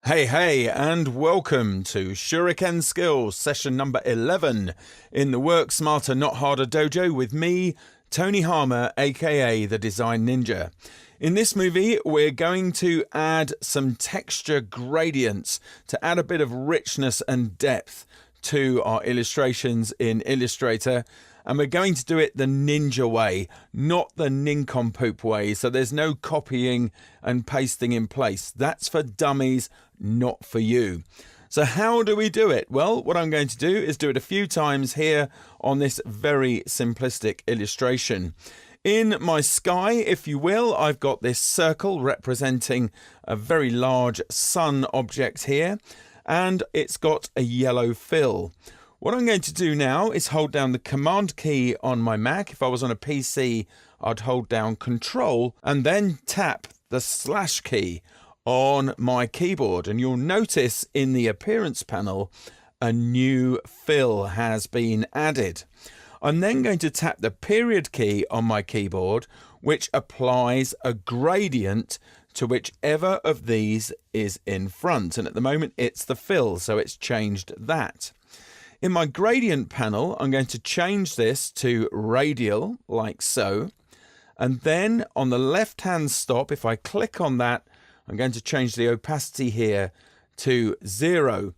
Hey, and welcome to Shuriken Skills, session number 11 in the Work Smarter Not Harder dojo with me, Tony Harmer, aka the Design Ninja. In this movie, we're going to add some texture gradients to add a bit of richness and depth to our illustrations in Illustrator. And we're going to do it the ninja way, not the nincompoop way. So there's no copying and pasting in place. That's for dummies, not for you. So how do we do it? Well, what I'm going to do is do it a few times here on this very simplistic illustration. In my sky, if you will, I've got this circle representing a very large sun object here, and it's got a yellow fill. What I'm going to do now is hold down the Command key on my Mac. If I was on a PC, I'd hold down Control and then tap the slash key on my keyboard. And you'll notice in the appearance panel, a new fill has been added. I'm then going to tap the period key on my keyboard, which applies a gradient to whichever of these is in front. And at the moment, it's the fill, so it's changed that. In my gradient panel, I'm going to change this to radial, like so. And then on the left-hand stop, if I click on that, I'm going to change the opacity here to 0.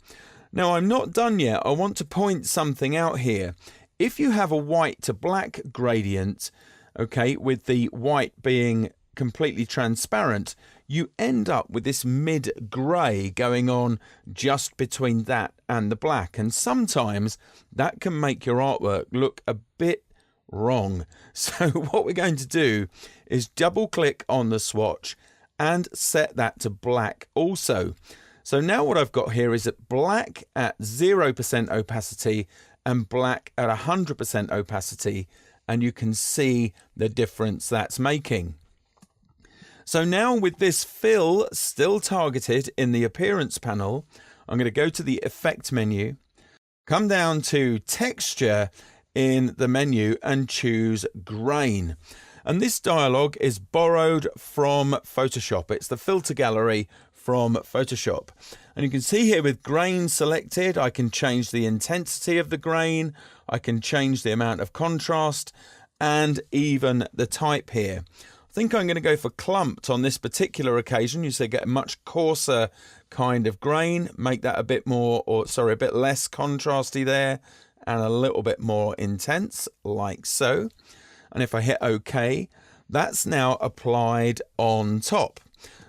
Now, I'm not done yet. I want to point something out here. If you have a white to black gradient, okay, with the white being completely transparent, you end up with this mid-grey going on just between that and the black. And sometimes that can make your artwork look a bit wrong. So what we're going to do is double click on the swatch and set that to black also. So now what I've got here is that black at 0% opacity and black at 100% opacity, and you can see the difference that's making. So now with this fill still targeted in the appearance panel, I'm going to go to the effect menu, come down to texture in the menu and choose grain. And this dialog is borrowed from Photoshop. It's the filter gallery from Photoshop. And you can see here with grain selected, I can change the intensity of the grain. I can change the amount of contrast and even the type here. I think I'm going to go for clumped on this particular occasion. You say get a much coarser kind of grain, make that a bit more, a bit less contrasty there and a little bit more intense, like so. And if I hit OK, that's now applied on top.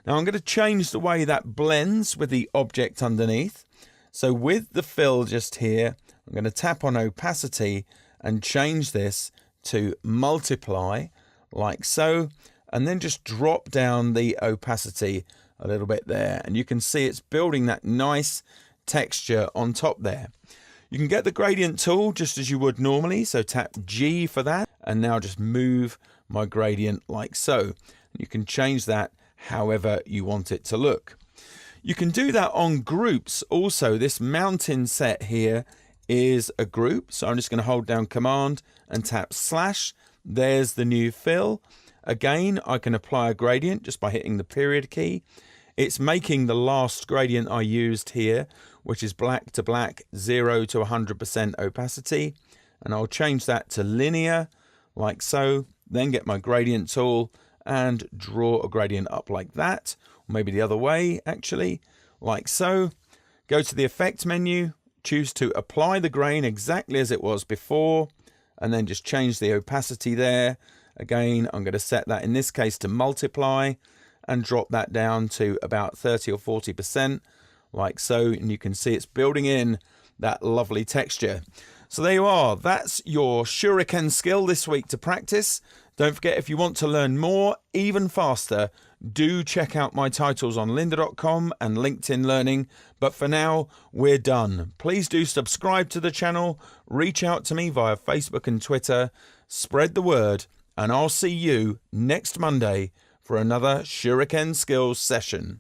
Now I'm going to change the way that blends with the object underneath. So with the fill just here, I'm going to tap on opacity and change this to multiply, like so. And then just drop down the opacity a little bit there. And you can see it's building that nice texture on top there. You can get the gradient tool just as you would normally. So tap G for that. And now just move my gradient like so. You can change that however you want it to look. You can do that on groups also. This mountain set here is a group. So I'm just going to hold down Command and tap slash. There's the new fill. Again, I can apply a gradient just by hitting the period key. It's making the last gradient I used here, which is black to black, 0 to 100% opacity. And I'll change that to linear, like so. Then get my gradient tool and draw a gradient up like that. Or maybe the other way, actually, like so. Go to the effect menu, choose to apply the grain exactly as it was before, and then just change the opacity there. Again, I'm going to set that in this case to multiply and drop that down to about 30 or 40%, like so. And you can see it's building in that lovely texture. So there you are. That's your Shuriken skill this week to practice. Don't forget, if you want to learn more, even faster, do check out my titles on lynda.com and LinkedIn Learning. But for now, we're done. Please do subscribe to the channel, reach out to me via Facebook and Twitter, spread the word, and I'll see you next Monday for another Shuriken Skills session.